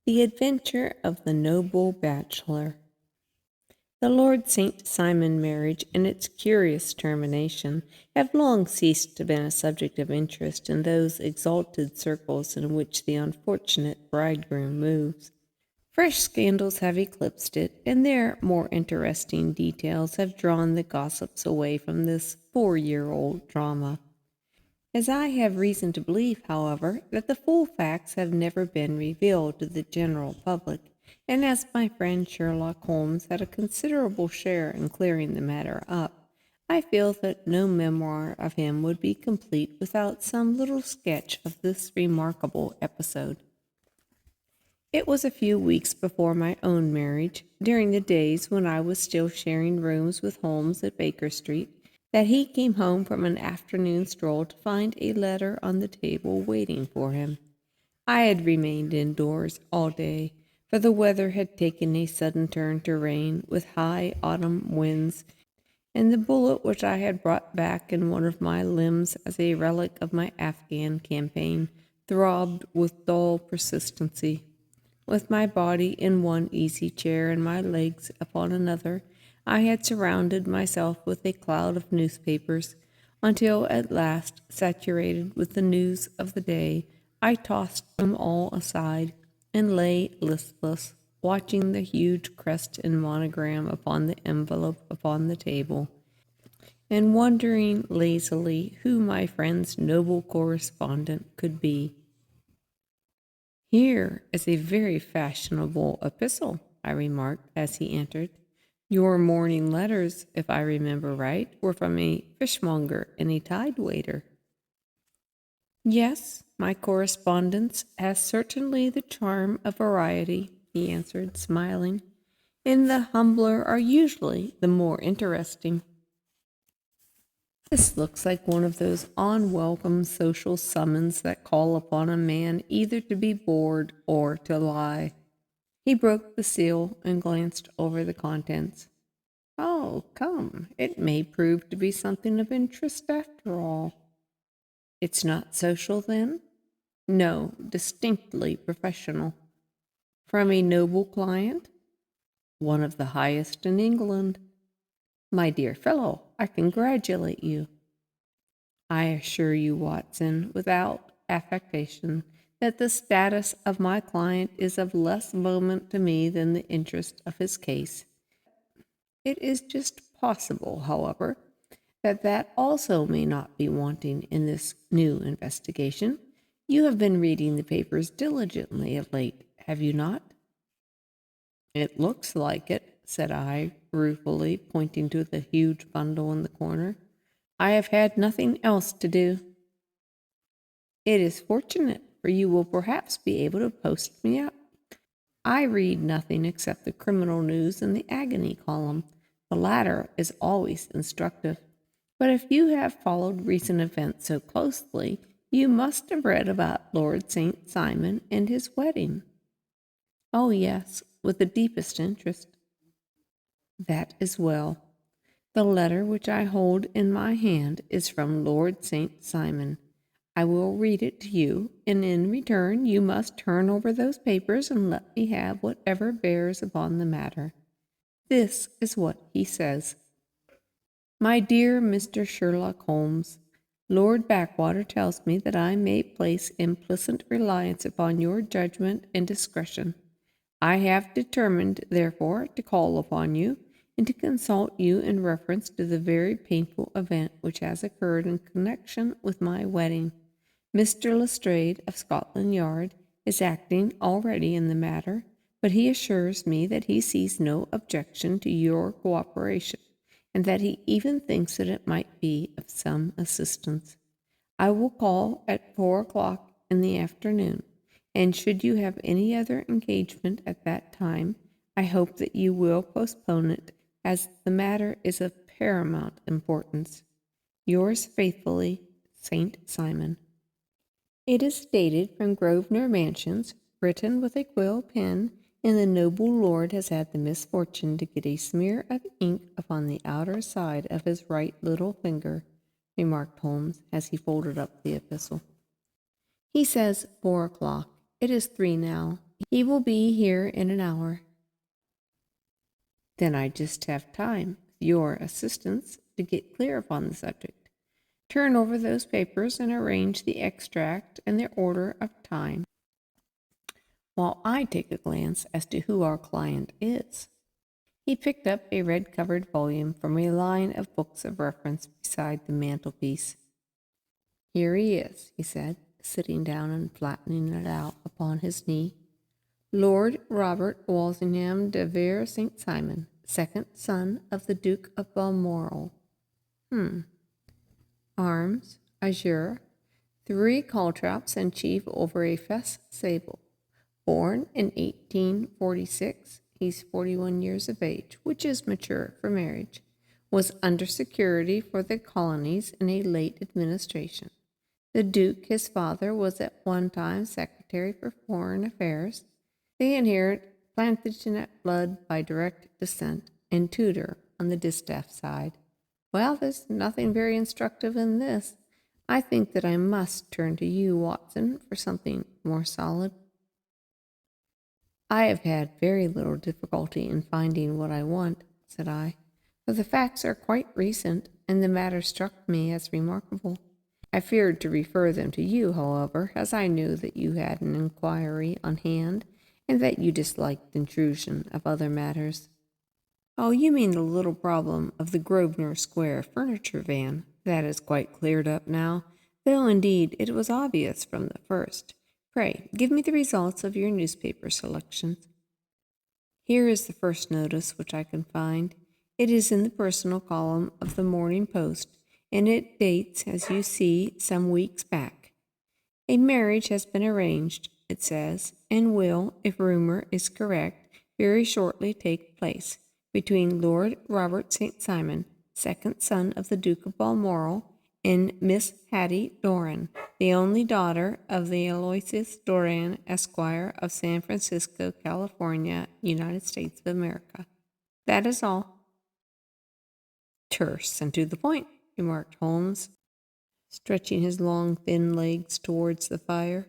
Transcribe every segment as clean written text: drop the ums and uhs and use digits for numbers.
The Adventure of the Noble Bachelor. The Lord St. Simon marriage and its curious termination have long ceased to be a subject of interest in those exalted circles in which the unfortunate bridegroom moves. Fresh scandals have eclipsed it, and their more interesting details have drawn the gossips away from this 4-year-old drama. As I have reason to believe, however, that the full facts have never been revealed to the general public, and as my friend Sherlock Holmes had a considerable share in clearing the matter up, I feel that no memoir of him would be complete without some little sketch of this remarkable episode. It was a few weeks before my own marriage, during the days when I was still sharing rooms with Holmes at Baker Street, that he came home from an afternoon stroll to find a letter on the table waiting for him. I had remained indoors all day, for the weather had taken a sudden turn to rain, with high autumn winds, and the bullet which I had brought back in one of my limbs as a relic of my Afghan campaign throbbed with dull persistency. With my body in one easy chair and my legs upon another, I had surrounded myself with a cloud of newspapers, until at last, saturated with the news of the day, I tossed them all aside, and lay listless, watching the huge crest and monogram upon the envelope upon the table, and wondering lazily who my friend's noble correspondent could be. "Here is a very fashionable epistle," I remarked as he entered. "Your morning letters, if I remember right, were from a fishmonger and a tide waiter." "Yes, my correspondence has certainly the charm of variety," he answered, smiling, "and the humbler are usually the more interesting. This looks like one of those unwelcome social summons that call upon a man either to be bored or to lie." He broke the seal and glanced over the contents. "Oh, come, it may prove to be something of interest after all." "It's not social, then?" "No, distinctly professional." "From a noble client?" "One of the highest in England." "My dear fellow, I congratulate you." "I assure you, Watson, without affectation, that the status of my client is of less moment to me than the interest of his case. It is just possible, however, that also may not be wanting in this new investigation. You have been reading the papers diligently of late, have you not?" "It looks like it," said I, ruefully, pointing to the huge bundle in the corner. "I have had nothing else to do." "It is fortunate, for you will perhaps be able to post me up. I read nothing except the criminal news and the agony column. The latter is always instructive. But if you have followed recent events so closely, you must have read about Lord St. Simon and his wedding." "Oh, yes, with the deepest interest." "That is well. The letter which I hold in my hand is from Lord St. Simon. I will read it to you, and in return you must turn over those papers and let me have whatever bears upon the matter. This is what he says: "My dear Mr. Sherlock Holmes, Lord Backwater tells me that I may place implicit reliance upon your judgment and discretion. I have determined, therefore, to call upon you, and to consult you in reference to the very painful event which has occurred in connection with my wedding. Mr. Lestrade, of Scotland Yard, is acting already in the matter, but he assures me that he sees no objection to your cooperation, and that he even thinks that it might be of some assistance. I will call at 4 o'clock in the afternoon, and should you have any other engagement at that time, I hope that you will postpone it, as the matter is of paramount importance. Yours faithfully, St. Simon." It is dated from Grosvenor Mansions, written with a quill pen, and the noble lord has had the misfortune to get a smear of ink upon the outer side of his right little finger, remarked Holmes, as he folded up the epistle. "He says 4 o'clock. It is 3 now. He will be here in an hour. Then I just have time, with your assistance, to get clear upon the subject. Turn over those papers and arrange the extract and the order of time, while I take a glance as to who our client is. He picked up a red-covered volume from a line of books of reference beside the mantelpiece. Here he is, he said, sitting down and flattening it out upon his knee. Lord Robert Walsingham de Vere St. Simon, second son of the Duke of Balmoral. Arms, azure, 3 caltrops and chief over a fess sable. Born in 1846, he's 41 years of age, which is mature for marriage. Was under security for the colonies in a late administration. The Duke, his father, was at one time Secretary for Foreign Affairs. They inherit Plantagenet blood by direct descent, and Tudor on the distaff side. Well, there's nothing very instructive in this. I think that I must turn to you, Watson, for something more solid. I have had very little difficulty in finding what I want, said I, for the facts are quite recent, and the matter struck me as remarkable. I feared to refer them to you, however, as I knew that you had an inquiry on hand, and that you disliked intrusion of other matters. Oh, you mean the little problem of the Grosvenor Square furniture van. That is quite cleared up now, though indeed it was obvious from the first. Pray, give me the results of your newspaper selections. Here is the first notice which I can find. It is in the personal column of the Morning Post, and it dates, as you see, some weeks back. A marriage has been arranged, it says, and will, if rumor is correct, very shortly take place, between Lord Robert St. Simon, second son of the Duke of Balmoral, and Miss Hattie Doran, the only daughter of the Aloysius Doran, Esquire, of San Francisco, California, United States of America. That is all. Terse and to the point, remarked Holmes, stretching his long, thin legs towards the fire.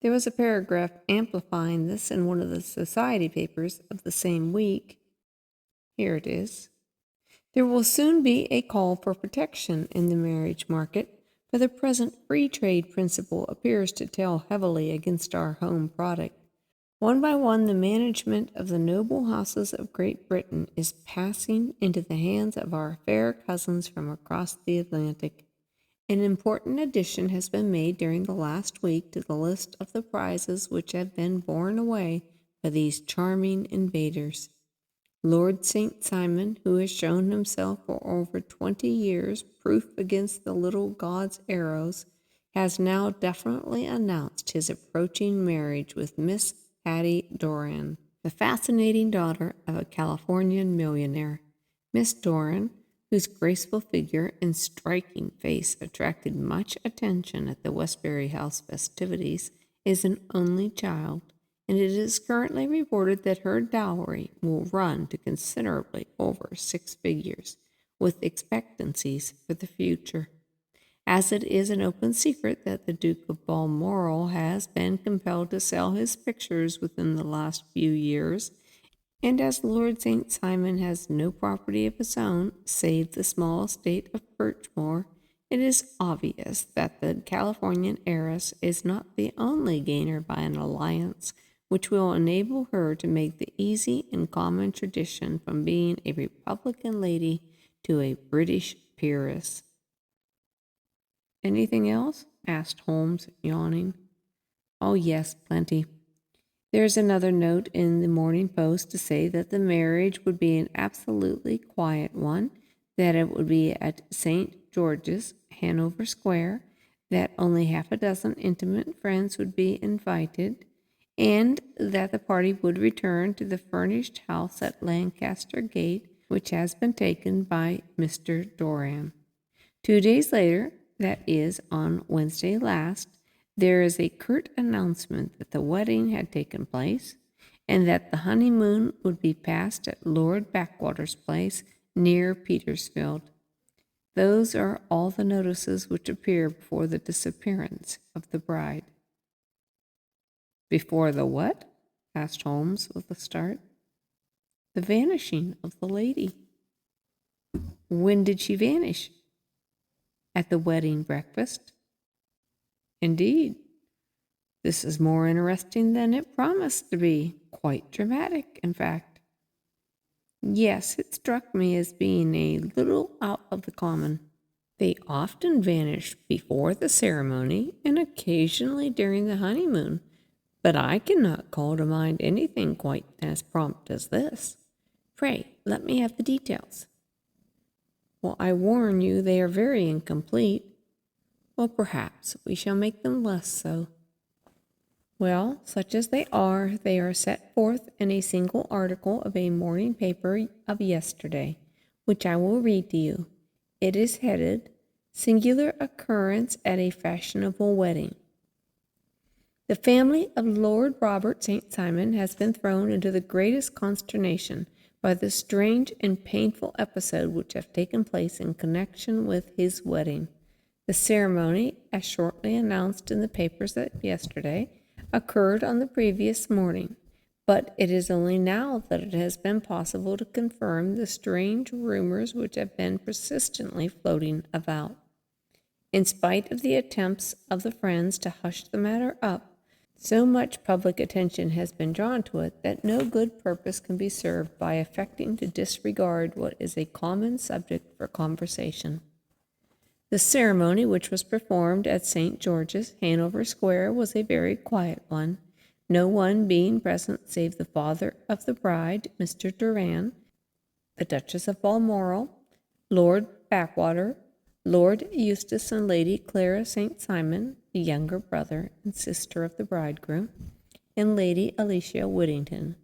There was a paragraph amplifying this in one of the society papers of the same week. Here it is. There will soon be a call for protection in the marriage market, for the present free trade principle appears to tell heavily against our home product. One by one, the management of the noble houses of Great Britain is passing into the hands of our fair cousins from across the Atlantic. An important addition has been made during the last week to the list of the prizes which have been borne away by these charming invaders. Lord St. Simon, who has shown himself for over 20 years proof against the little god's arrows, has now definitely announced his approaching marriage with Miss Hattie Doran, the fascinating daughter of a Californian millionaire. Miss Doran, whose graceful figure and striking face attracted much attention at the Westbury House festivities, is an only child, and it is currently reported that her dowry will run to considerably over 6 figures, with expectancies for the future. As it is an open secret that the Duke of Balmoral has been compelled to sell his pictures within the last few years, and as Lord St. Simon has no property of his own save the small estate of Birchmoor, it is obvious that the Californian heiress is not the only gainer by an alliance which will enable her to make the easy and common tradition from being a Republican lady to a British peeress. Anything else? Asked Holmes, yawning. Oh, yes, plenty. There's another note in the Morning Post to say that the marriage would be an absolutely quiet one, that it would be at St. George's, Hanover Square, that only half a dozen intimate friends would be invited, and that the party would return to the furnished house at Lancaster Gate, which has been taken by Mr. Doran. 2 days later, that is, on Wednesday last, there is a curt announcement that the wedding had taken place, and that the honeymoon would be passed at Lord Backwater's place near Petersfield. Those are all the notices which appear before the disappearance of the bride. Before the what? Asked Holmes with a start. The vanishing of the lady. When did she vanish? At the wedding breakfast. Indeed. This is more interesting than it promised to be. Quite dramatic, in fact. Yes, it struck me as being a little out of the common. They often vanish before the ceremony and occasionally during the honeymoon, but I cannot call to mind anything quite as prompt as this. Pray, let me have the details. Well, I warn you they are very incomplete. Well, perhaps we shall make them less so. Well, such as they are set forth in a single article of a morning paper of yesterday, which I will read to you. It is headed, Singular Occurrence at a Fashionable Wedding. The family of Lord Robert St. Simon has been thrown into the greatest consternation by the strange and painful episode which have taken place in connection with his wedding. The ceremony, as shortly announced in the papers yesterday, occurred on the previous morning, but it is only now that it has been possible to confirm the strange rumors which have been persistently floating about. In spite of the attempts of the friends to hush the matter up, so much public attention has been drawn to it that no good purpose can be served by affecting to disregard what is a common subject for conversation. The ceremony, which was performed at St. George's, Hanover Square, was a very quiet one, no one being present save the father of the bride, Mr. Doran, the Duchess of Balmoral, Lord Backwater, Lord Eustace and Lady Clara St. Simon, the younger brother and sister of the bridegroom, and Lady Alicia Whittington.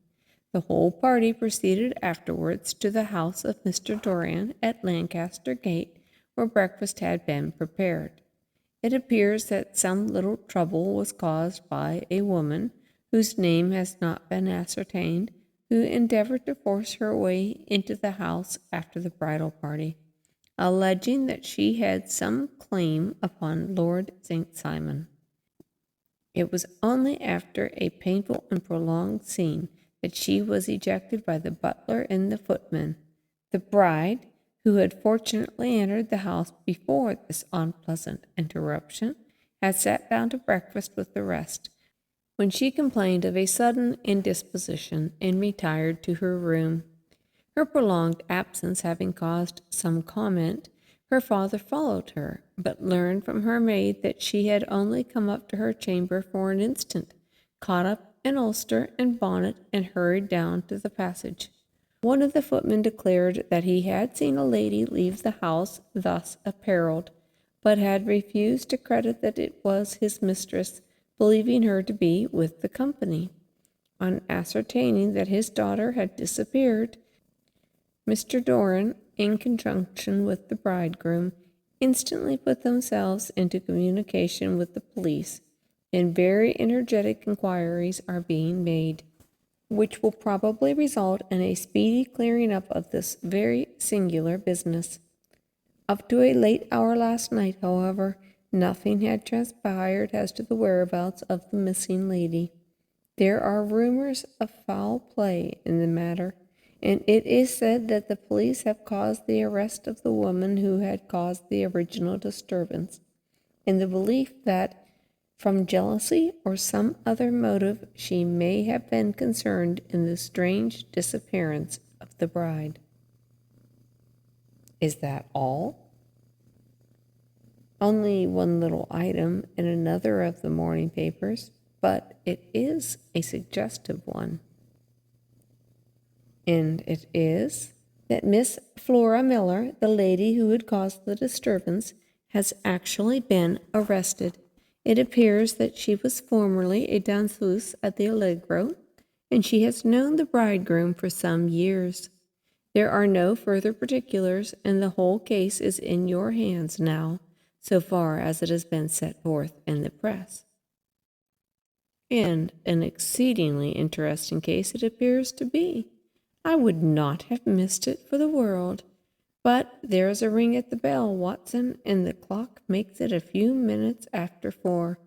The whole party proceeded afterwards to the house of Mr. Doran at Lancaster Gate, where breakfast had been prepared. It appears that some little trouble was caused by a woman, whose name has not been ascertained, who endeavored to force her way into the house after the bridal party, alleging that she had some claim upon Lord St. Simon. It was only after a painful and prolonged scene that she was ejected by the butler and the footman. The bride, who had fortunately entered the house before this unpleasant interruption, had sat down to breakfast with the rest, when she complained of a sudden indisposition and retired to her room. Her prolonged absence having caused some comment, her father followed her, but learned from her maid that she had only come up to her chamber for an instant, caught up an ulster and bonnet, and hurried down to the passage. One of the footmen declared that he had seen a lady leave the house thus apparelled, but had refused to credit that it was his mistress, believing her to be with the company. On ascertaining that his daughter had disappeared, Mr. Doran, in conjunction with the bridegroom, instantly put themselves into communication with the police, and very energetic inquiries are being made, which will probably result in a speedy clearing up of this very singular business. Up to a late hour last night, however, nothing had transpired as to the whereabouts of the missing lady. There are rumors of foul play in the matter, and it is said that the police have caused the arrest of the woman who had caused the original disturbance, in the belief that, from jealousy or some other motive, she may have been concerned in the strange disappearance of the bride. Is that all? Only one little item in another of the morning papers, but it is a suggestive one. And it is that Miss Flora Miller, the lady who had caused the disturbance, has actually been arrested. It appears that she was formerly a danseuse at the Allegro, and she has known the bridegroom for some years. There are no further particulars, and the whole case is in your hands now, so far as it has been set forth in the press. And an exceedingly interesting case it appears to be. I would not have missed it for the world. But there is a ring at the bell, Watson, and the clock makes it a few minutes after 4,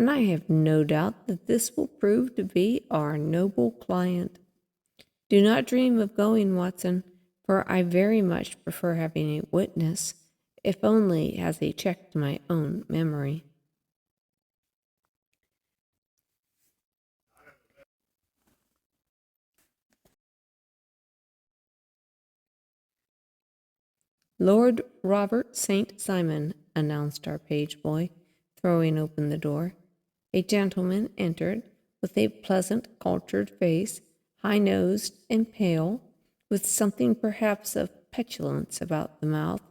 and I have no doubt that this will prove to be our noble client. Do not dream of going, Watson, for I very much prefer having a witness, if only as a check to my own memory. Lord Robert St. Simon, announced our page boy, throwing open the door. A gentleman entered, with a pleasant, cultured face, high-nosed and pale, with something perhaps of petulance about the mouth,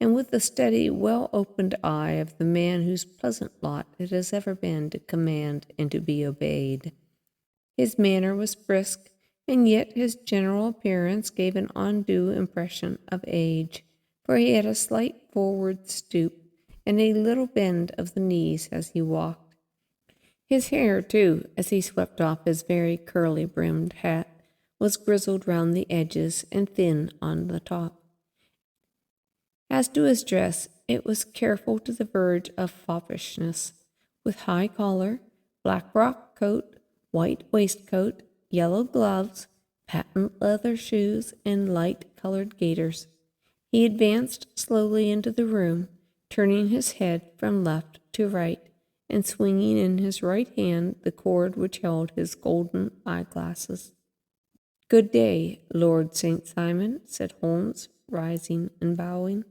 and with the steady, well-opened eye of the man whose pleasant lot it has ever been to command and to be obeyed. His manner was brisk, and yet his general appearance gave an undue impression of age, for he had a slight forward stoop and a little bend of the knees as he walked. His hair, too, as he swept off his very curly-brimmed hat, was grizzled round the edges and thin on the top. As to his dress, it was careful to the verge of foppishness, with high collar, black frock coat, white waistcoat, yellow gloves, patent leather shoes, and light-colored gaiters. He advanced slowly into the room, turning his head from left to right, and swinging in his right hand the cord which held his golden eyeglasses. "Good day, Lord St. Simon," said Holmes, rising and bowing.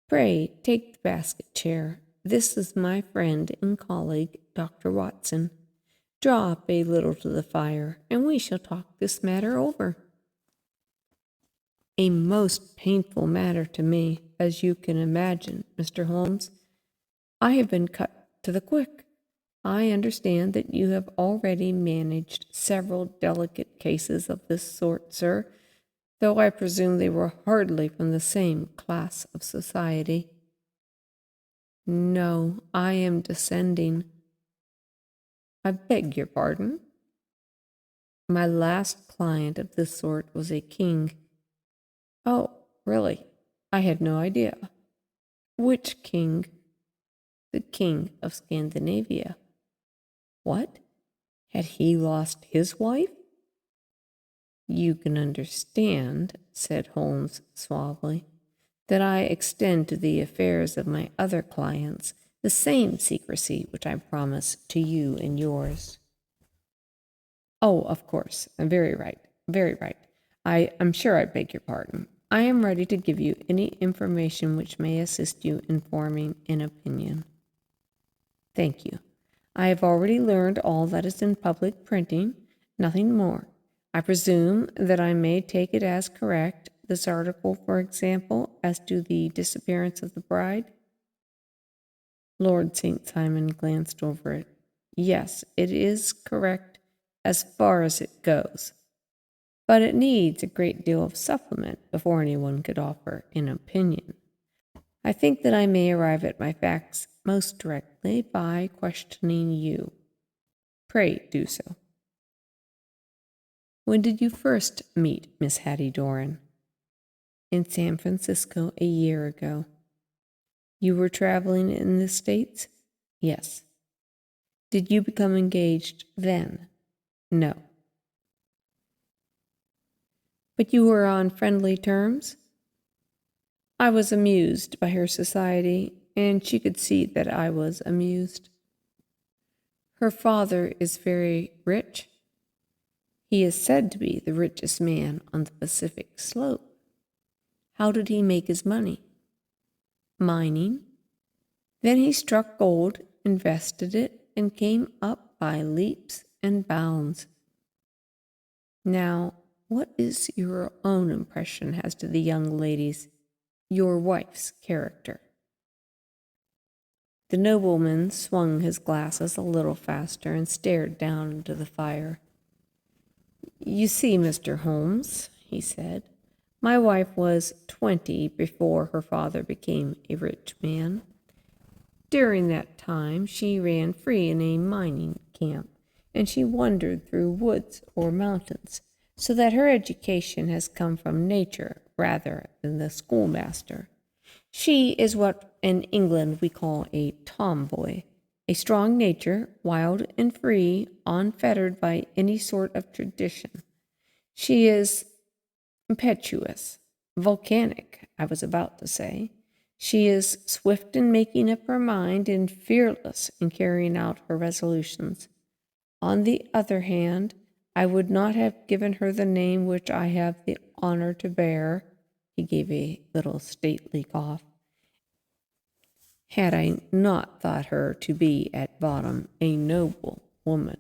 "Pray take the basket chair. This is my friend and colleague, Dr. Watson. Draw up a little to the fire, and we shall talk this matter over." "A most painful matter to me, as you can imagine, Mr. Holmes. I have been cut to the quick. I understand that you have already managed several delicate cases of this sort, sir, though I presume they were hardly from the same class of society." "No, I am descending." "I beg your pardon?" "My last client of this sort was a king." "Oh, really? I had no idea." "Which king?" "The king of Scandinavia." "What? Had he lost his wife?" "You can understand," said Holmes suavely, "that I extend to the affairs of my other clients the same secrecy which I promise to you and yours." "Oh, of course. Very right. Very right. I'm sure I beg your pardon. I am ready to give you any information which may assist you in forming an opinion." "Thank you. I have already learned all that is in public printing, nothing more. I presume that I may take it as correct, this article, for example, as to the disappearance of the bride?" Lord St. Simon glanced over it. "Yes, it is correct as far as it goes, but it needs a great deal of supplement before anyone could offer an opinion. I think that I may arrive at my facts most directly by questioning you. Pray do so." "When did you first meet Miss Hattie Doran?" "In San Francisco a year ago." "You were traveling in the States?" "Yes." "Did you become engaged then?" "No." "But you were on friendly terms?" "I was amused by her society, and she could see that I was amused." "Her father is very rich?" "He is said to be the richest man on the Pacific slope." "How did he make his money?" "Mining. Then he struck gold, invested it, and came up by leaps and bounds." "Now, what is your own impression as to the young lady's, your wife's, character?" The nobleman swung his glasses a little faster and stared down into the fire. "You see, Mr. Holmes," he said, "my wife was 20 before her father became a rich man. During that time she ran free in a mining camp, and she wandered through woods or mountains, so that her education has come from nature rather than the schoolmaster. She is what in England we call a tomboy. A strong nature, wild and free, unfettered by any sort of tradition. She is impetuous, volcanic, I was about to say. She is swift in making up her mind and fearless in carrying out her resolutions. On the other hand, I would not have given her the name which I have the honor to bear, he gave a little stately cough, had I not thought her to be at bottom a noble woman.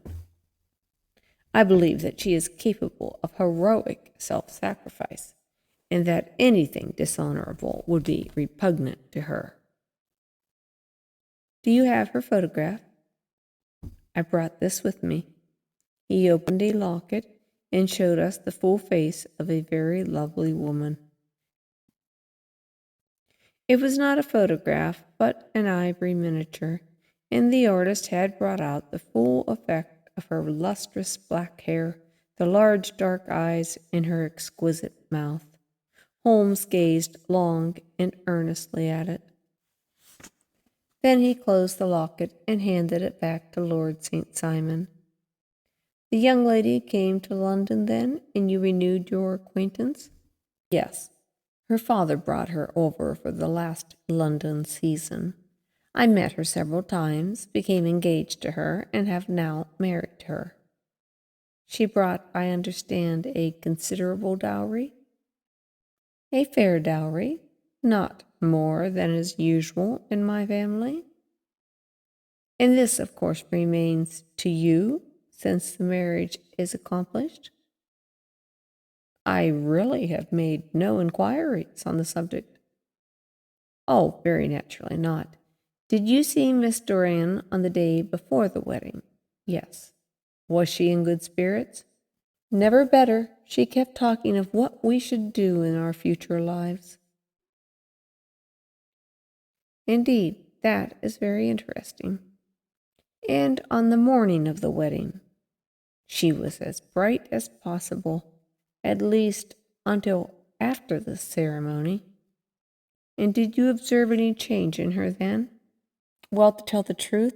I believe that she is capable of heroic self-sacrifice, and that anything dishonorable would be repugnant to her. Do you have her photograph? I brought this with me. He opened a locket and showed us the full face of a very lovely woman. It was not a photograph, but an ivory miniature, and the artist had brought out the full effect of her lustrous black hair, the large dark eyes, and her exquisite mouth. Holmes gazed long and earnestly at it. Then he closed the locket and handed it back to Lord St. Simon. The young lady came to London then, and you renewed your acquaintance? Yes. Her father brought her over for the last London season. I met her several times, became engaged to her, and have now married her. She brought, I understand, a considerable dowry? A fair dowry, not more than is usual in my family. And this, of course, remains to you, since the marriage is accomplished? I really have made no inquiries on the subject. Oh, very naturally not. Did you see Miss Doran on the day before the wedding? Yes. Was she in good spirits? Never better. She kept talking of what we should do in our future lives. Indeed, that is very interesting. And on the morning of the wedding, she was as bright as possible, at least until after the ceremony. And did you observe any change in her then? Well, to tell the truth,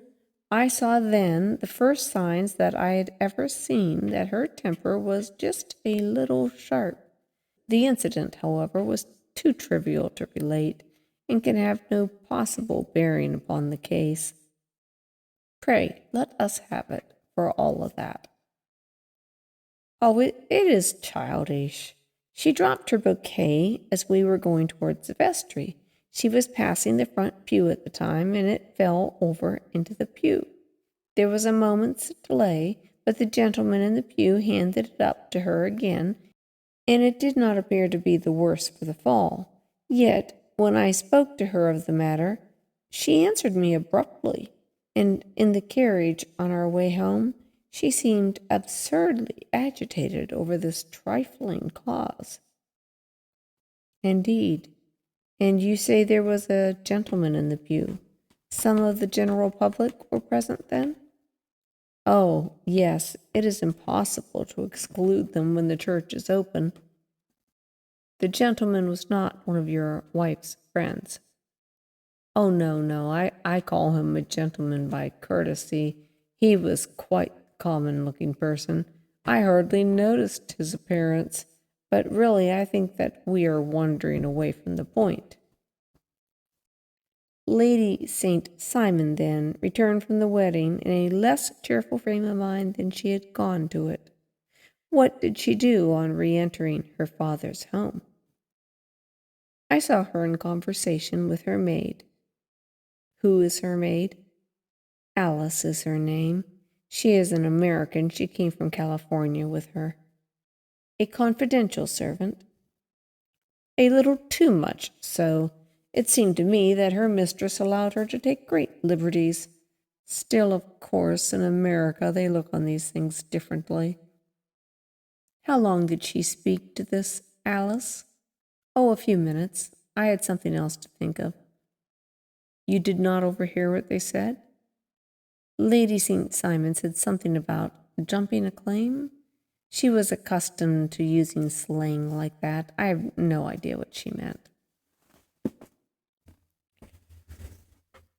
I saw then the first signs that I had ever seen that her temper was just a little sharp. The incident, however, was too trivial to relate, and can have no possible bearing upon the case. Pray, let us have it, for all of that. Oh, it is childish. She dropped her bouquet as we were going towards the vestry. She was passing the front pew at the time, and it fell over into the pew. There was a moment's delay, but the gentleman in the pew handed it up to her again, and it did not appear to be the worse for the fall. Yet, when I spoke to her of the matter, she answered me abruptly, and in the carriage on our way home, she seemed absurdly agitated over this trifling cause. Indeed. And you say there was a gentleman in the pew. Some of the general public were present then? Oh, yes, it is impossible to exclude them when the church is open. The gentleman was not one of your wife's friends. Oh, no, I call him a gentleman by courtesy. He was quite a common-looking person. I hardly noticed his appearance, but really I think that we are wandering away from the point. Lady St. Simon, then, returned from the wedding in a less cheerful frame of mind than she had gone to it. What did she do on re-entering her father's home? I saw her in conversation with her maid. Who is her maid? Alice is her name. She is an American. She came from California with her. A confidential servant? A little too much so. It seemed to me that her mistress allowed her to take great liberties. Still, of course, in America they look on these things differently. How long did she speak to this Alice? Oh, a few minutes. I had something else to think of. You did not overhear what they said? Lady St. Simon said something about jumping a claim. She was accustomed to using slang like that. I have no idea what she meant.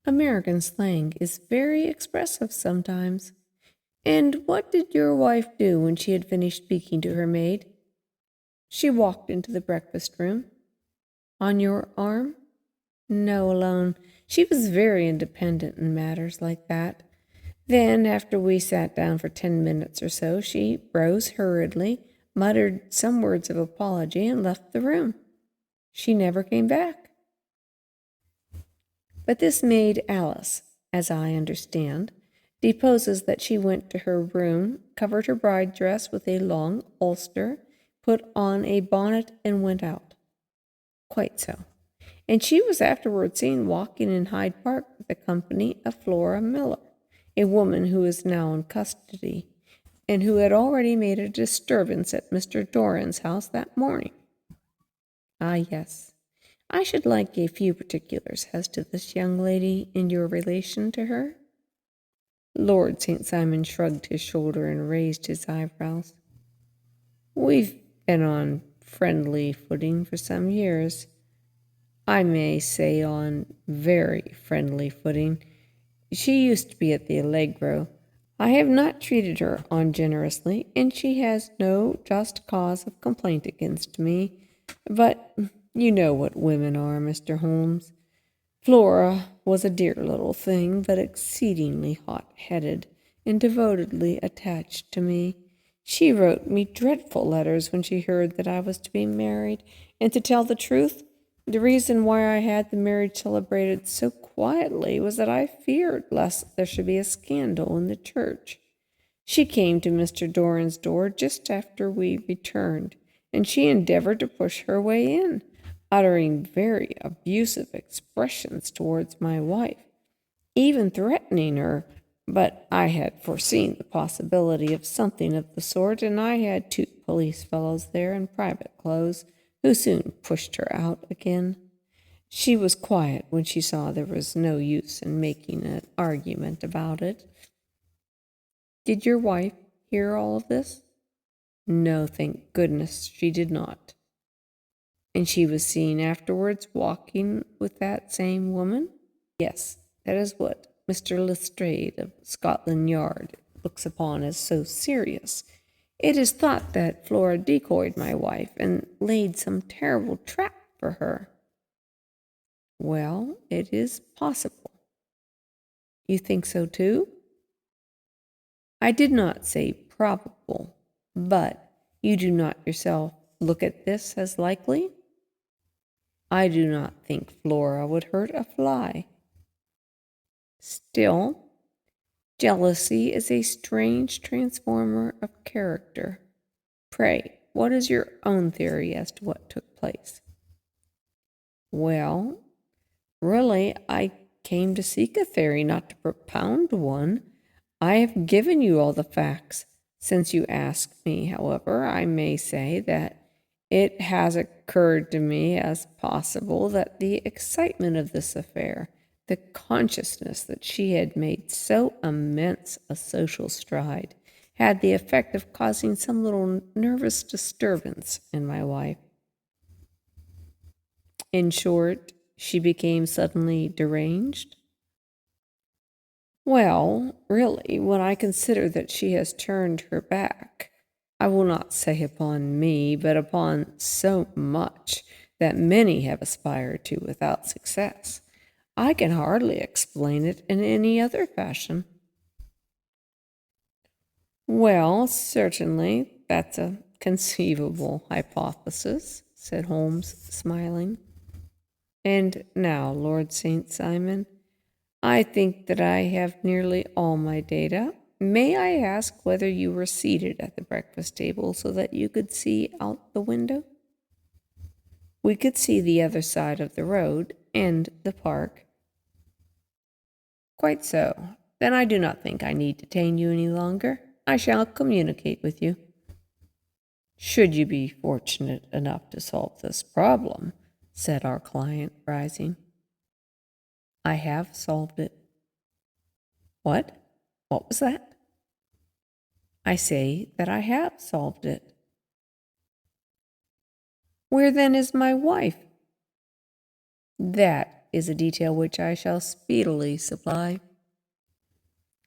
American slang is very expressive sometimes. And what did your wife do when she had finished speaking to her maid? She walked into the breakfast room. On your arm? No, alone. She was very independent in matters like that. Then, after we sat down for 10 minutes or so, she rose hurriedly, muttered some words of apology, and left the room. She never came back. But this maid Alice, as I understand, deposes that she went to her room, covered her bride dress with a long ulster, put on a bonnet, and went out. Quite so. And she was afterward seen walking in Hyde Park with the company of Flora Miller, a woman who is now in custody, and who had already made a disturbance at Mr. Doran's house that morning. Ah, yes. I should like a few particulars as to this young lady and your relation to her. Lord St. Simon shrugged his shoulder and raised his eyebrows. We've been on friendly footing for some years. I may say on very friendly footing. She used to be at the Allegro. I have not treated her ungenerously, and she has no just cause of complaint against me. But you know what women are, Mr. Holmes. Flora was a dear little thing, but exceedingly hot-headed and devotedly attached to me. She wrote me dreadful letters when she heard that I was to be married, and to tell the truth, the reason why I had the marriage celebrated so quietly was that I feared lest there should be a scandal in the church. She came to Mr. Doran's door just after we returned, and she endeavored to push her way in, uttering very abusive expressions towards my wife, even threatening her. But I had foreseen the possibility of something of the sort, and I had 2 police fellows there in private clothes, who soon pushed her out again. She was quiet when she saw there was no use in making an argument about it. Did your wife hear all of this? No, thank goodness she did not. And she was seen afterwards walking with that same woman? Yes, that is what Mr. Lestrade of Scotland Yard looks upon as so serious. It is thought that Flora decoyed my wife and laid some terrible trap for her. Well, it is possible. You think so too? I did not say probable, but you do not yourself look at this as likely? I do not think Flora would hurt a fly. Still, jealousy is a strange transformer of character. Pray, what is your own theory as to what took place? Well, really, I came to seek a theory, not to propound one. I have given you all the facts. Since you ask me, however, I may say that it has occurred to me as possible that the excitement of this affair, the consciousness that she had made so immense a social stride, had the effect of causing some little nervous disturbance in my wife. In short, she became suddenly deranged? Well, really, when I consider that she has turned her back, I will not say upon me, but upon so much that many have aspired to without success, I can hardly explain it in any other fashion. Well, certainly, that's a conceivable hypothesis, said Holmes, smiling. And now, Lord St. Simon, I think that I have nearly all my data. May I ask whether you were seated at the breakfast table so that you could see out the window? We could see the other side of the road and the park. Quite so. Then I do not think I need detain you any longer. I shall communicate with you. Should you be fortunate enough to solve this problem, said our client, rising. I have solved it. What? What was that? I say that I have solved it. Where then is my wife? That is a detail which I shall speedily supply."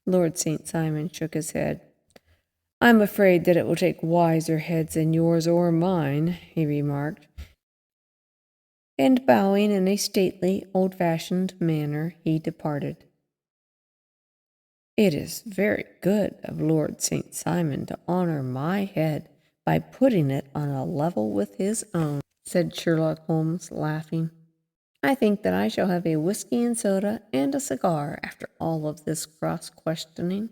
Lord St. Simon shook his head. "I'm afraid that it will take wiser heads than yours or mine," he remarked, and bowing in a stately, old-fashioned manner, he departed. "It is very good of Lord St. Simon to honor my head by putting it on a level with his own," said Sherlock Holmes, laughing. "I think that I shall have a whiskey and soda and a cigar after all of this cross-questioning.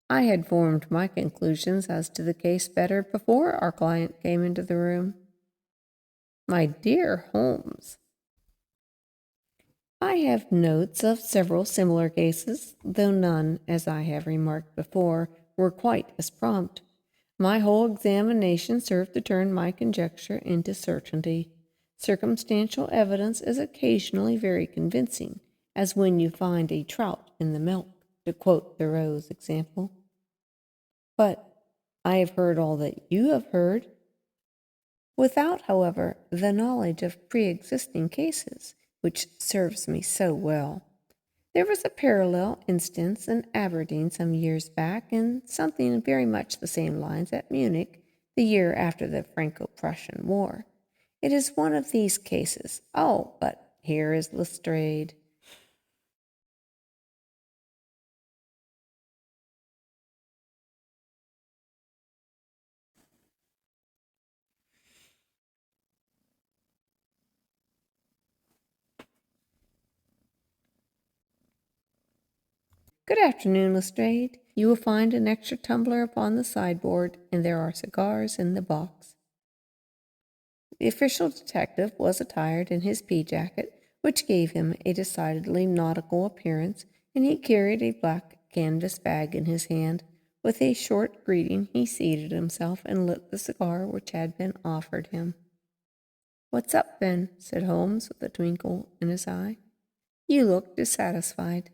I had formed my conclusions as to the case better before our client came into the room." "My dear Holmes, I have notes of several similar cases, though none, as I have remarked before, were quite as prompt. My whole examination served to turn my conjecture into certainty. Circumstantial evidence is occasionally very convincing, as when you find a trout in the milk, to quote Thoreau's example. But I have heard all that you have heard, without, however, the knowledge of pre-existing cases, which serves me so well. There was a parallel instance in Aberdeen some years back, and something very much the same lines at Munich the year after the Franco-Prussian War. It is one of these cases. Oh, but here is Lestrade." "Good afternoon, Lestrade. You will find an extra tumbler upon the sideboard, and there are cigars in the box." The official detective was attired in his pea-jacket, which gave him a decidedly nautical appearance, and he carried a black canvas bag in his hand. With a short greeting, he seated himself and lit the cigar which had been offered him. "What's up, then?" said Holmes, with a twinkle in his eye. "You look dissatisfied."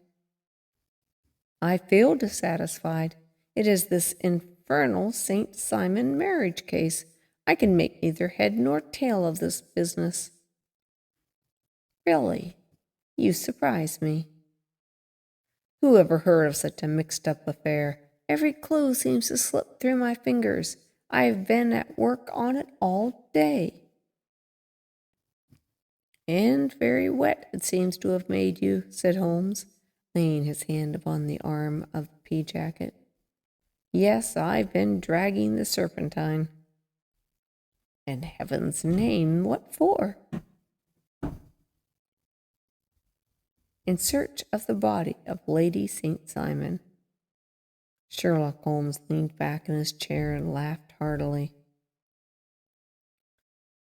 "I feel dissatisfied. It is this infernal St. Simon marriage case. I can make neither head nor tail of this business." "Really, you surprise me." "Who ever heard of such a mixed-up affair? Every clue seems to slip through my fingers. I have been at work on it all day." "And very wet it seems to have made you," said Holmes, laying his hand upon the arm of the pea-jacket. "Yes, I've been dragging the Serpentine." "In heaven's name, what for?" "In search of the body of Lady St. Simon." Sherlock Holmes leaned back in his chair and laughed heartily.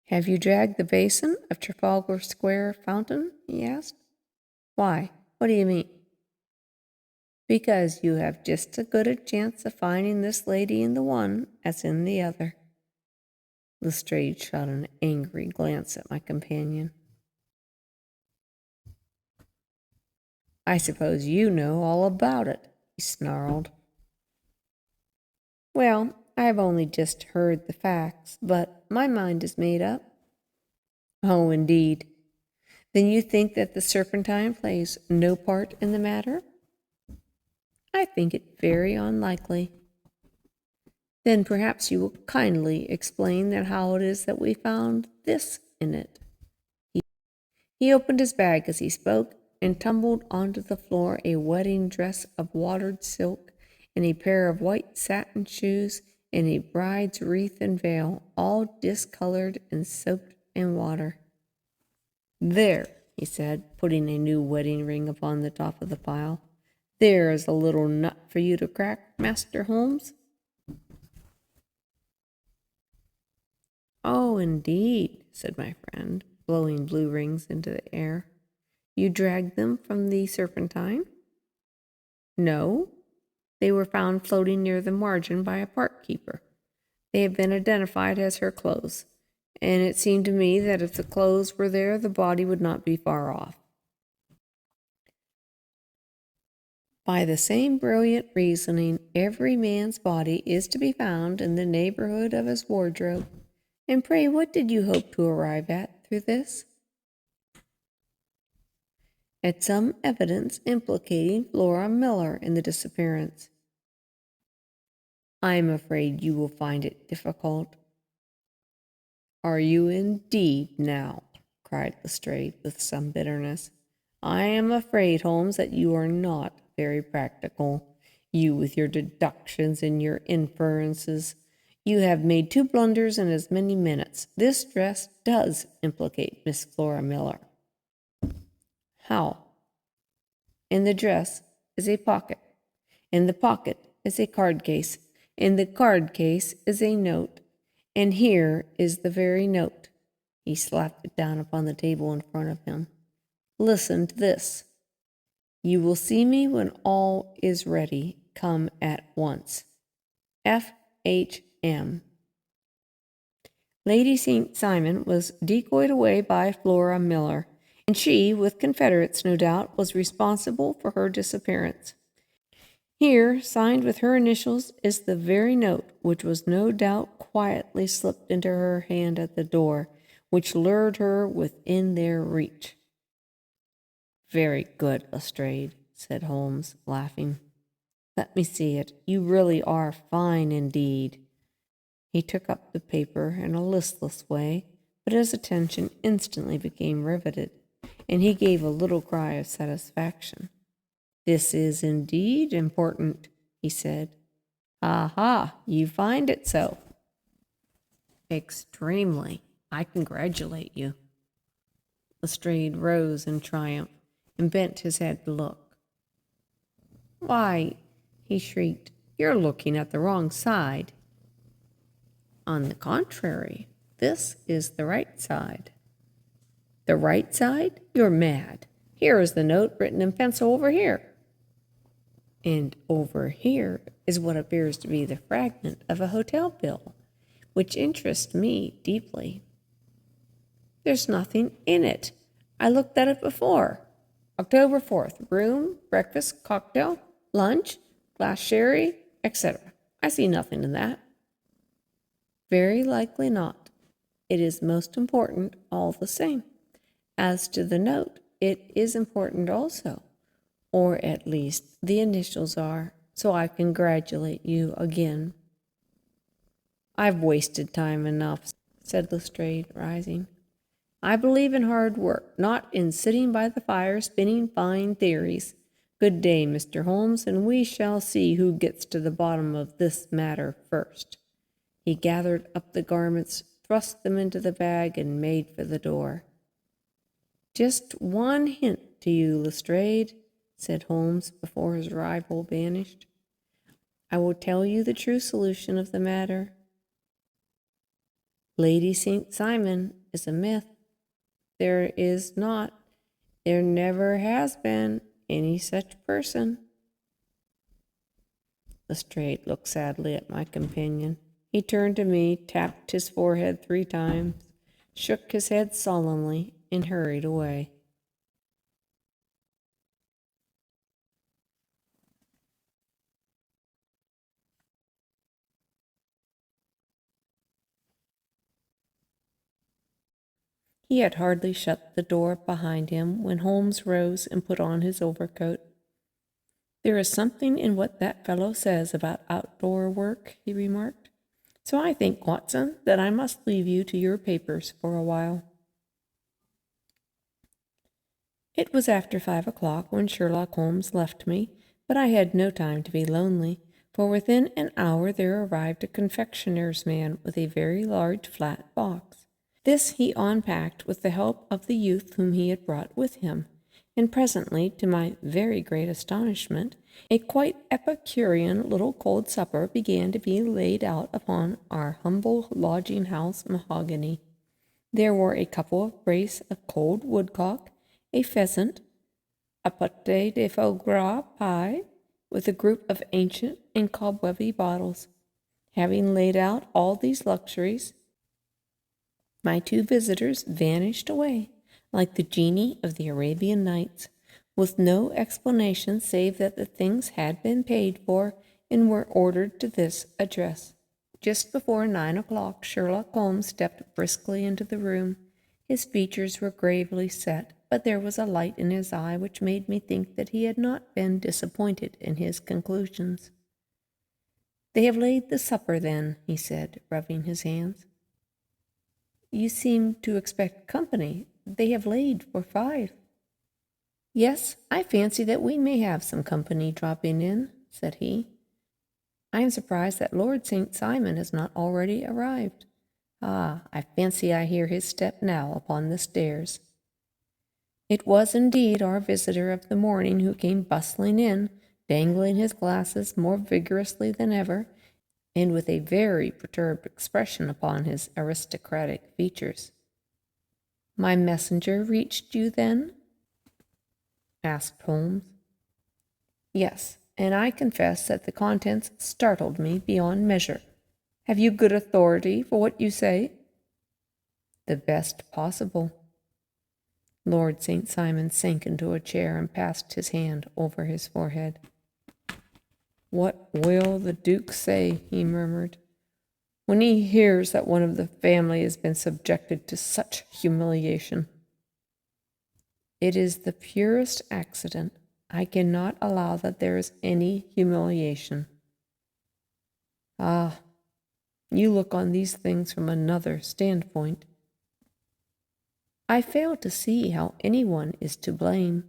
"Have you dragged the basin of Trafalgar Square fountain?" he asked. "Why? What do you mean?" "Because you have just as good a chance of finding this lady in the one as in the other." Lestrade shot an angry glance at my companion. "I suppose you know all about it," he snarled. "Well, I have only just heard the facts, but my mind is made up." "Oh, indeed. Then you think that the Serpentine plays no part in the matter?" "I think it very unlikely." "Then perhaps you will kindly explain that how it is that we found this in it." He opened his bag as he spoke, and tumbled onto the floor a wedding dress of watered silk, and a pair of white satin shoes, and a bride's wreath and veil, all discolored and soaked in water. "There," he said, putting a new wedding ring upon the top of the pile. "There is a little nut for you to crack, Master Holmes." "Oh, indeed," said my friend, blowing blue rings into the air. "You dragged them from the Serpentine?" "No. They were found floating near the margin by a park keeper. They have been identified as her clothes, and it seemed to me that if the clothes were there, the body would not be far off." "By the same brilliant reasoning, every man's body is to be found in the neighborhood of his wardrobe. And pray what did you hope to arrive at through this?" at some evidence implicating Flora Miller in the disappearance. I am afraid you will find it difficult. Are you indeed now? Cried Lestrade with some bitterness. I am afraid, Holmes, that you are not very practical. You with your deductions and your inferences. You have made 2 blunders in as many minutes. This dress does implicate Miss Flora Miller. How? In the dress is a pocket. In the pocket is a card case. In the card case is a note. And here is the very note. He slapped it down upon the table in front of him. Listen to this. You will see me when all is ready. Come at once. F.H.M. Lady St. Simon was decoyed away by Flora Miller, and she, with confederates no doubt, was responsible for her disappearance. Here, signed with her initials, is the very note which was no doubt quietly slipped into her hand at the door, which lured her within their reach. Very good, Lestrade, said Holmes, laughing. Let me see it. You really are fine indeed. He took up the paper in a listless way, but his attention instantly became riveted, and he gave a little cry of satisfaction. This is indeed important, he said. Aha, you find it so? Extremely. I congratulate you. Lestrade rose in triumph and bent his head to look. Why, he shrieked, you're looking at the wrong side. On the contrary, this is the right side. The right side? You're mad. Here is the note written in pencil over here. And over here is what appears to be the fragment of a hotel bill, which interests me deeply. There's nothing in it. I looked at it before. October 4th, room, breakfast, cocktail, lunch, glass sherry, etc. I see nothing in that. Very likely not. It is most important all the same. As to the note, it is important also, or at least the initials are, so I congratulate you again. I've wasted time enough, said Lestrade, rising. I believe in hard work, not in sitting by the fire spinning fine theories. Good day, Mr. Holmes, and we shall see who gets to the bottom of this matter first. He gathered up the garments, thrust them into the bag, and made for the door. Just one hint to you, Lestrade, said Holmes before his rival vanished. I will tell you the true solution of the matter. Lady St. Simon is a myth. There is not, there never has been any such person. Lestrade looked sadly at my companion. He turned to me, tapped his forehead 3 times, shook his head solemnly, and hurried away. He had hardly shut the door behind him when Holmes rose and put on his overcoat. There is something in what that fellow says about outdoor work, he remarked. So I think, Watson, that I must leave you to your papers for a while. It was after 5 o'clock when Sherlock Holmes left me, but I had no time to be lonely, for within an hour there arrived a confectioner's man with a very large flat box. This he unpacked with the help of the youth whom he had brought with him, and presently, to my very great astonishment, a quite epicurean little cold supper began to be laid out upon our humble lodging-house mahogany. There were a couple of brace of cold woodcock, a pheasant, a pâté de foie gras pie, with a group of ancient and cobwebby bottles. Having laid out all these luxuries, my 2 visitors vanished away, like the genii of the Arabian Nights, with no explanation save that the things had been paid for and were ordered to this address. Just before 9 o'clock, Sherlock Holmes stepped briskly into the room. His features were gravely set, but there was a light in his eye which made me think that he had not been disappointed in his conclusions. "They have laid the supper, then," he said, rubbing his hands. "You seem to expect company. They have laid for 5. "Yes, I fancy that we may have some company dropping in," said he. "I am surprised that Lord St. Simon has not already arrived. Ah, I fancy I hear his step now upon the stairs." It was indeed our visitor of the morning who came bustling in, dangling his glasses more vigorously than ever, and with a very perturbed expression upon his aristocratic features. "My messenger reached you, then?" asked Holmes. "Yes, and I confess that the contents startled me beyond measure. Have you good authority for what you say?" "The best possible." Lord St. Simon sank into a chair and passed his hand over his forehead. "What will the Duke say," he murmured, "when he hears that one of the family has been subjected to such humiliation?" "It is the purest accident. I cannot allow that there is any humiliation." "Ah, you look on these things from another standpoint." "I fail to see how anyone is to blame.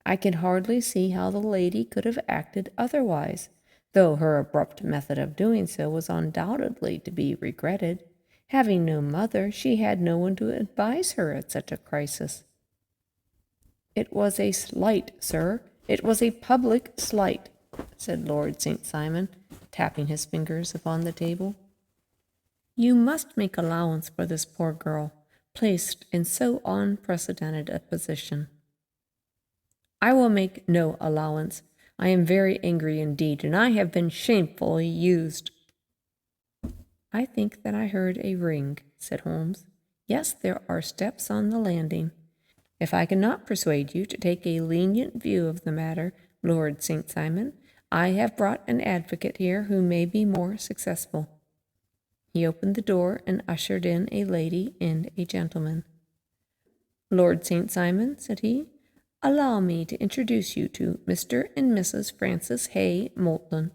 I can hardly see how the lady could have acted otherwise, though her abrupt method of doing so was undoubtedly to be regretted. Having no mother, she had no one to advise her at such a crisis." "It was a slight, sir. It was a public slight," said Lord St. Simon, tapping his fingers upon the table. "You must make allowance for this poor girl, placed in so unprecedented a position." "I will make no allowance. I am very angry indeed, and I have been shamefully used." "I think that I heard a ring," said Holmes. "Yes, there are steps on the landing. If I cannot persuade you to take a lenient view of the matter, Lord St. Simon, I have brought an advocate here who may be more successful." He opened the door and ushered in a lady and a gentleman. "Lord St. Simon," said he, "allow me to introduce you to Mr. and Mrs. Francis Hay Moulton.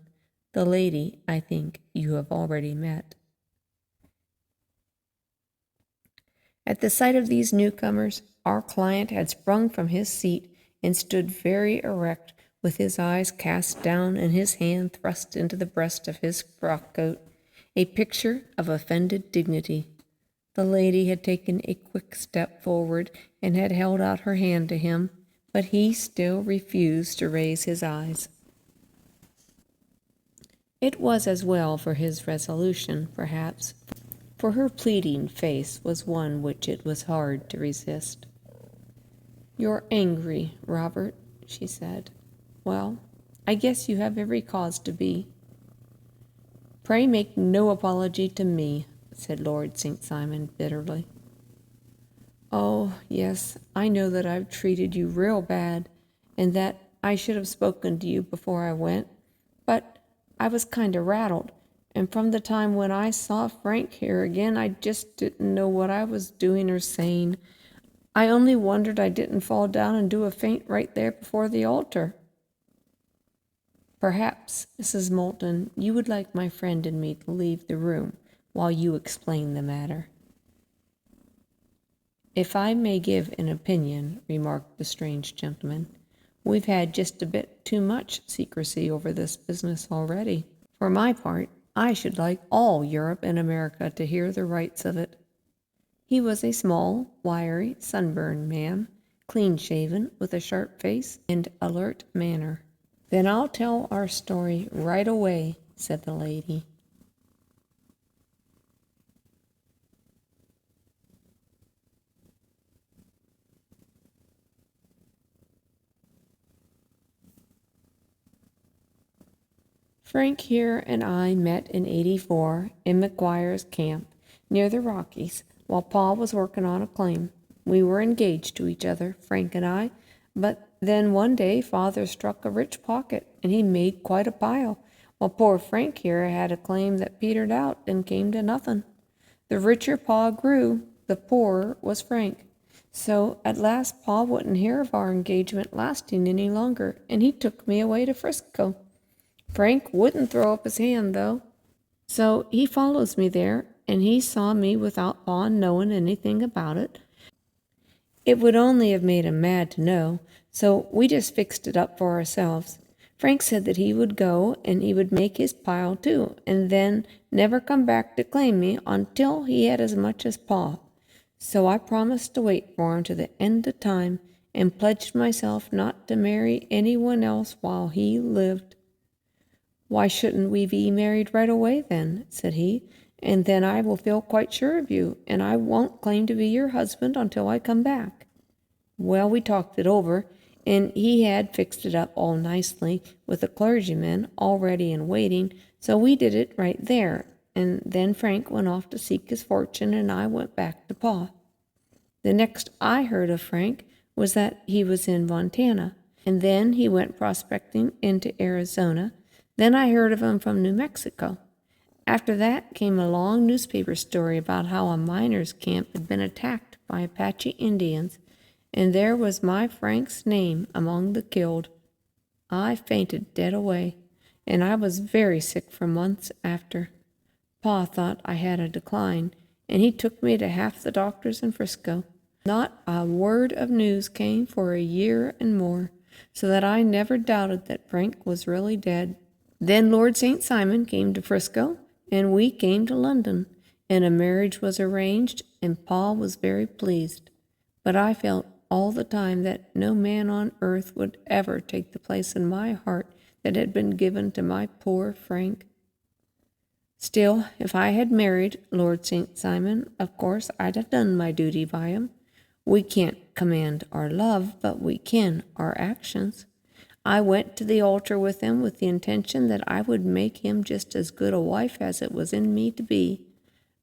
The lady, I think, you have already met." At the sight of these newcomers, our client had sprung from his seat and stood very erect, with his eyes cast down and his hand thrust into the breast of his frock-coat, a picture of offended dignity. The lady had taken a quick step forward and had held out her hand to him, but he still refused to raise his eyes. It was as well for his resolution, perhaps, for her pleading face was one which it was hard to resist. "You're angry, Robert," she said. "Well, I guess you have every cause to be." "Pray make no apology to me," said Lord St. Simon bitterly. "Oh, yes, I know that I've treated you real bad, and that I should have spoken to you before I went, but I was kind of rattled, and from the time when I saw Frank here again, I just didn't know what I was doing or saying. I only wondered I didn't fall down and do a faint right there before the altar." "Perhaps, Mrs. Moulton, you would like my friend and me to leave the room while you explain the matter." "If I may give an opinion," remarked the strange gentleman, "we've had just a bit too much secrecy over this business already. For my part, I should like all Europe and America to hear the rights of it." He was a small, wiry, sunburned man, clean-shaven, with a sharp face and alert manner. "Then I'll tell our story right away," said the lady. "Frank here and I met in '84 in McGuire's camp near the Rockies while Pa was working on a claim. We were engaged to each other, Frank and I, but then one day Father struck a rich pocket and he made quite a pile, while poor Frank here had a claim that petered out and came to nothing. The richer Pa grew, the poorer was Frank. So at last Pa wouldn't hear of our engagement lasting any longer, and he took me away to Frisco. Frank wouldn't throw up his hand, though. So he follows me there, and he saw me without Pa knowing anything about it. It would only have made him mad to know, so we just fixed it up for ourselves. Frank said that he would go and he would make his pile too, and then never come back to claim me until he had as much as Pa. So I promised to wait for him to the end of time and pledged myself not to marry anyone else while he lived. "Why shouldn't we be married right away then?" said he, "and then I will feel quite sure of you, and I won't claim to be your husband until I come back." Well, we talked it over, and he had fixed it up all nicely with a clergyman all ready and waiting, so we did it right there, and then Frank went off to seek his fortune, and I went back to Pa. The next I heard of Frank was that he was in Montana, and then he went prospecting into Arizona. Then I heard of him from New Mexico. After that came a long newspaper story about how a miners' camp had been attacked by Apache Indians, and there was my Frank's name among the killed. I fainted dead away, and I was very sick for months after. Pa thought I had a decline, and he took me to half the doctors in Frisco. Not a word of news came for a year and more, so that I never doubted that Frank was really dead. Then Lord St. Simon came to Frisco, and we came to London, and a marriage was arranged, and Pa was very pleased. But I felt all the time that no man on earth would ever take the place in my heart that had been given to my poor Frank. Still, if I had married Lord St. Simon, of course I'd have done my duty by him. We can't command our love, but we can our actions. I went to the altar with him with the intention that I would make him just as good a wife as it was in me to be.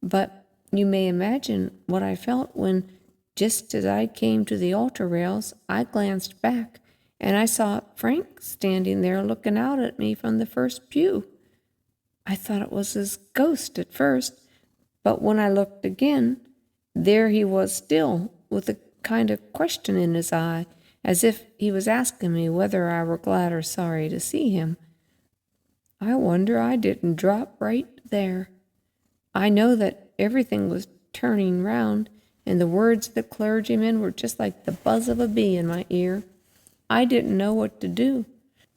But you may imagine what I felt when, just as I came to the altar rails, I glanced back, and I saw Frank standing there looking out at me from the first pew. I thought it was his ghost at first, but when I looked again, there he was still, with a kind of question in his eye, as if he was asking me whether I were glad or sorry to see him. I wonder I didn't drop right there. I know that everything was turning round, and the words of the clergyman were just like the buzz of a bee in my ear. I didn't know what to do.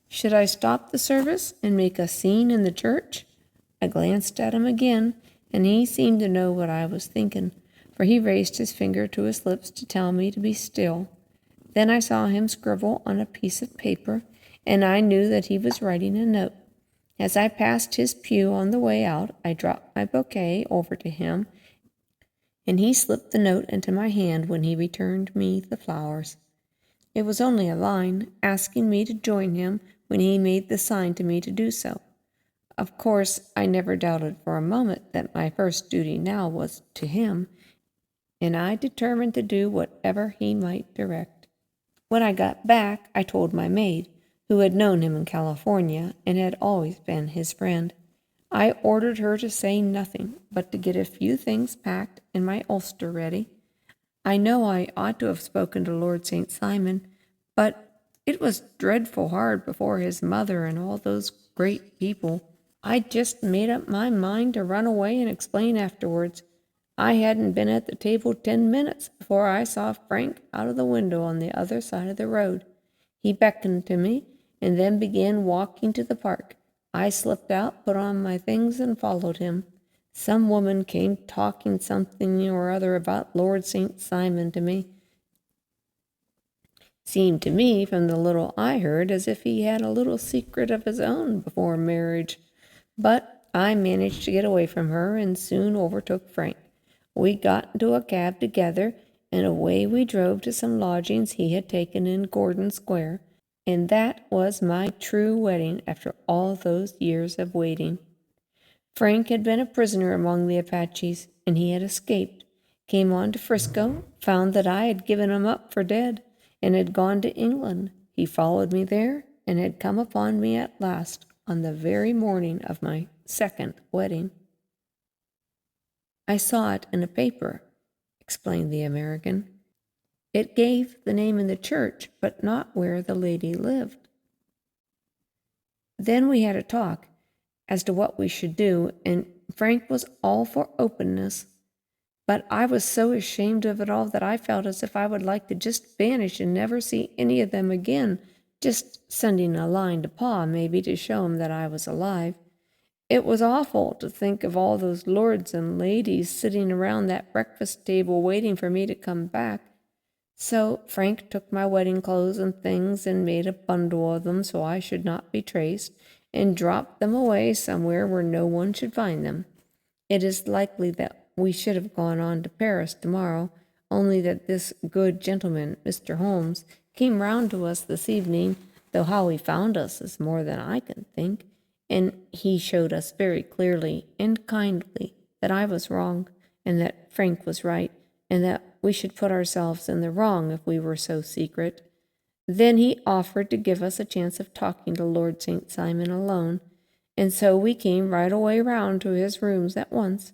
Should I stop the service and make a scene in the church? I glanced at him again, and he seemed to know what I was thinking, for he raised his finger to his lips to tell me to be still. Then I saw him scribble on a piece of paper, and I knew that he was writing a note. As I passed his pew on the way out, I dropped my bouquet over to him, and he slipped the note into my hand when he returned me the flowers. It was only a line, asking me to join him when he made the sign to me to do so. Of course, I never doubted for a moment that my first duty now was to him, and I determined to do whatever he might direct. When I got back, I told my maid, who had known him in California and had always been his friend. I ordered her to say nothing, but to get a few things packed and my ulster ready. I know I ought to have spoken to Lord St. Simon, but it was dreadful hard before his mother and all those great people. I just made up my mind to run away and explain afterwards. I hadn't been at the table 10 minutes before I saw Frank out of the window on the other side of the road. He beckoned to me and then began walking to the park. I slipped out, put on my things, and followed him. Some woman came talking something or other about Lord St. Simon to me. Seemed to me, from the little I heard, as if he had a little secret of his own before marriage. But I managed to get away from her and soon overtook Frank. We got into a cab together, and away we drove to some lodgings he had taken in Gordon Square, and that was my true wedding after all those years of waiting. Frank had been a prisoner among the Apaches, and he had escaped, came on to Frisco, found that I had given him up for dead, and had gone to England. He followed me there, and had come upon me at last on the very morning of my second wedding. I saw it in a paper, explained the American. It gave the name in the church, but not where the lady lived. Then we had a talk as to what we should do, and Frank was all for openness. But I was so ashamed of it all that I felt as if I would like to just vanish and never see any of them again, just sending a line to Pa, maybe, to show him that I was alive. It was awful to think of all those lords and ladies sitting around that breakfast table waiting for me to come back. So Frank took my wedding clothes and things and made a bundle of them so I should not be traced, and dropped them away somewhere where no one should find them. It is likely that we should have gone on to Paris tomorrow, only that this good gentleman, Mr. Holmes, came round to us this evening, though how he found us is more than I can think, and he showed us very clearly and kindly that I was wrong, and that Frank was right, and that we should put ourselves in the wrong if we were so secret. Then he offered to give us a chance of talking to Lord St. Simon alone, and so we came right away round to his rooms at once.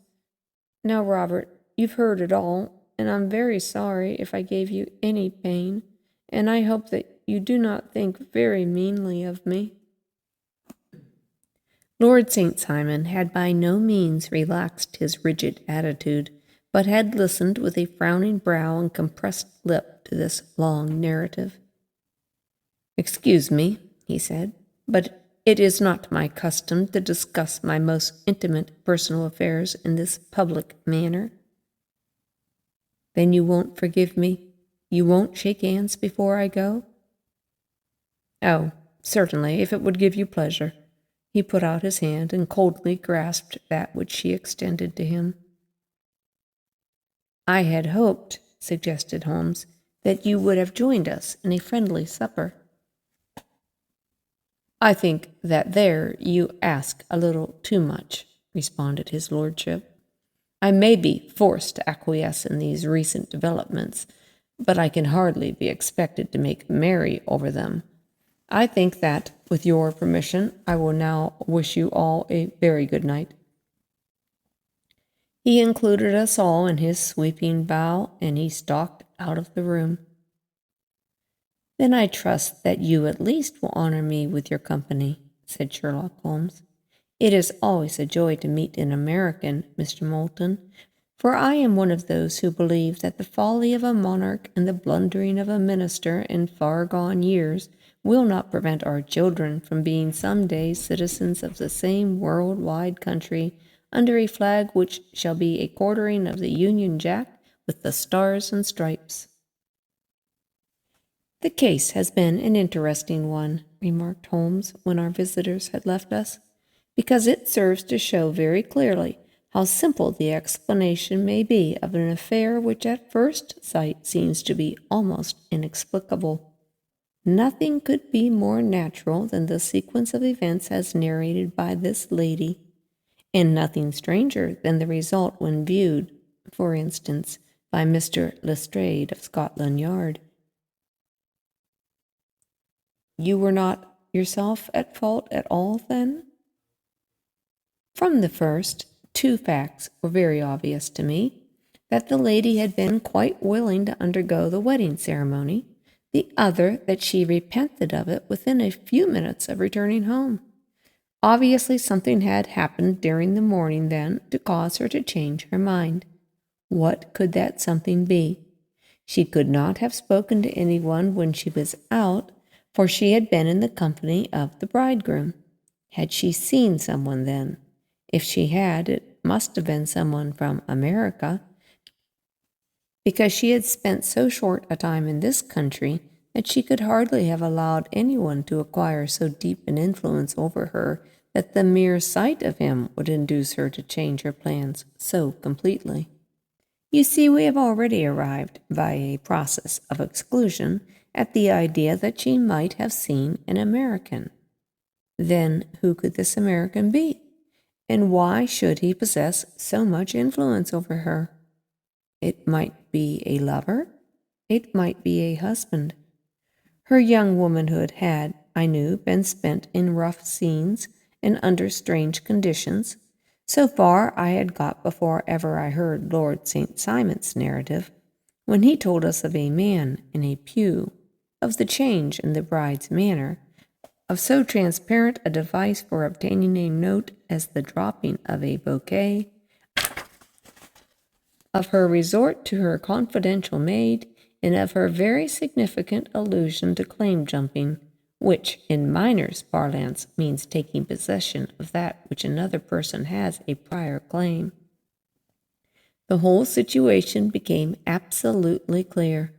Now, Robert, you've heard it all, and I'm very sorry if I gave you any pain, and I hope that you do not think very meanly of me." Lord St. Simon had by no means relaxed his rigid attitude, but had listened with a frowning brow and compressed lip to this long narrative. "Excuse me," he said, "but it is not my custom to discuss my most intimate personal affairs in this public manner." "Then you won't forgive me? You won't shake hands before I go?" "Oh, certainly, if it would give you pleasure." He put out his hand and coldly grasped that which she extended to him. "I had hoped," suggested Holmes, "that you would have joined us in a friendly supper." "I think that there you ask a little too much," responded his lordship. "I may be forced to acquiesce in these recent developments, but I can hardly be expected to make merry over them. I think that, with your permission, I will now wish you all a very good night." He included us all in his sweeping bow, and he stalked out of the room. "Then I trust that you at least will honor me with your company," said Sherlock Holmes. "It is always a joy to meet an American, Mr. Moulton, for I am one of those who believe that the folly of a monarch and the blundering of a minister in far-gone years will not prevent our children from being some day citizens of the same world-wide country under a flag which shall be a quartering of the Union Jack with the stars and stripes." "The case has been an interesting one," remarked Holmes when our visitors had left us, "because it serves to show very clearly how simple the explanation may be of an affair which at first sight seems to be almost inexplicable. Nothing could be more natural than the sequence of events as narrated by this lady, and nothing stranger than the result when viewed, for instance, by Mr. Lestrade of Scotland Yard." "You were not yourself at fault at all, then?" "From the first, two facts were very obvious to me: that the lady had been quite willing to undergo the wedding ceremony; the other, that she repented of it within a few minutes of returning home. Obviously something had happened during the morning, then, to cause her to change her mind. What could that something be? She could not have spoken to anyone when she was out, for she had been in the company of the bridegroom. Had she seen someone then? If she had, it must have been someone from America, because she had spent so short a time in this country that she could hardly have allowed anyone to acquire so deep an influence over her that the mere sight of him would induce her to change her plans so completely. You see, we have already arrived, by a process of exclusion, at the idea that she might have seen an American. Then who could this American be? And why should he possess so much influence over her? It might be a lover. It might be a husband. Her young womanhood had, I knew, been spent in rough scenes and under strange conditions. So far I had got before ever I heard Lord St. Simon's narrative, when he told us of a man in a pew, of the change in the bride's manner, of so transparent a device for obtaining a note as the dropping of a bouquet, of her resort to her confidential maid, and of her very significant allusion to claim jumping, which in miners' parlance means taking possession of that which another person has a prior claim. The whole situation became absolutely clear.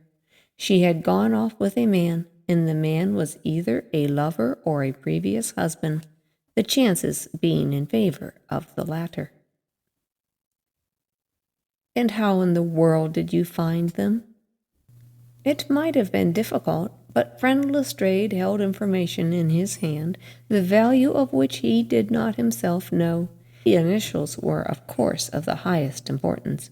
She had gone off with a man, and the man was either a lover or a previous husband, the chances being in favor of the latter. And how in the world did you find them? It might have been difficult, but friend Lestrade held information in his hand, the value of which he did not himself know. The initials were, of course, of the highest importance,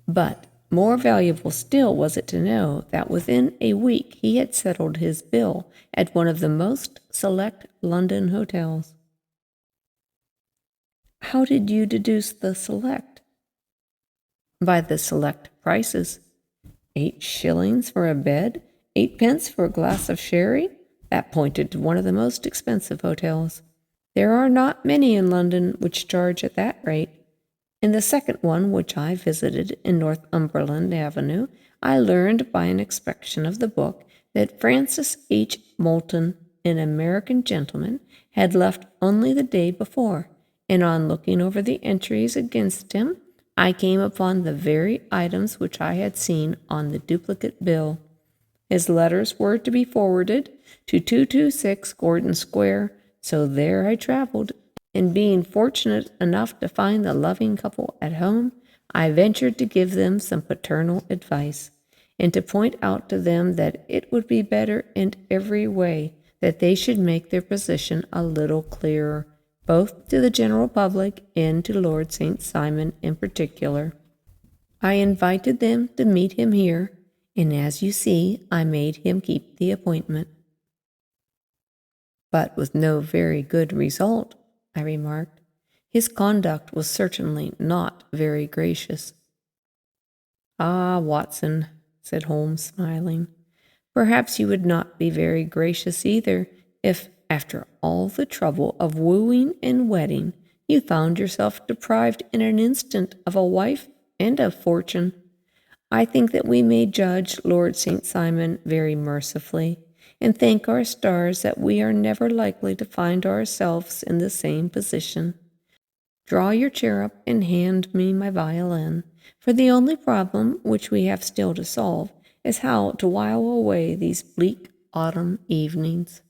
but more valuable still was it to know that within a week he had settled his bill at one of the most select London hotels. How did you deduce the select? By the select prices. 8 shillings for a bed, 8 pence for a glass of sherry. That pointed to one of the most expensive hotels. There are not many in London which charge at that rate. In the second one, which I visited in Northumberland Avenue, I learned by an inspection of the book that Francis H. Moulton, an American gentleman, had left only the day before, and on looking over the entries against him, I came upon the very items which I had seen on the duplicate bill. His letters were to be forwarded to 226 Gordon Square, so there I traveled, and being fortunate enough to find the loving couple at home, I ventured to give them some paternal advice, and to point out to them that it would be better in every way that they should make their position a little clearer, both to the general public and to Lord St. Simon in particular. I invited them to meet him here, and as you see, I made him keep the appointment. But with no very good result, I remarked. His conduct was certainly not very gracious. Ah, Watson, said Holmes, smiling, perhaps you would not be very gracious either if, after all the trouble of wooing and wedding, you found yourself deprived in an instant of a wife and of fortune. I think that we may judge Lord St. Simon very mercifully, and thank our stars that we are never likely to find ourselves in the same position. Draw your chair up and hand me my violin, for the only problem which we have still to solve is how to while away these bleak autumn evenings.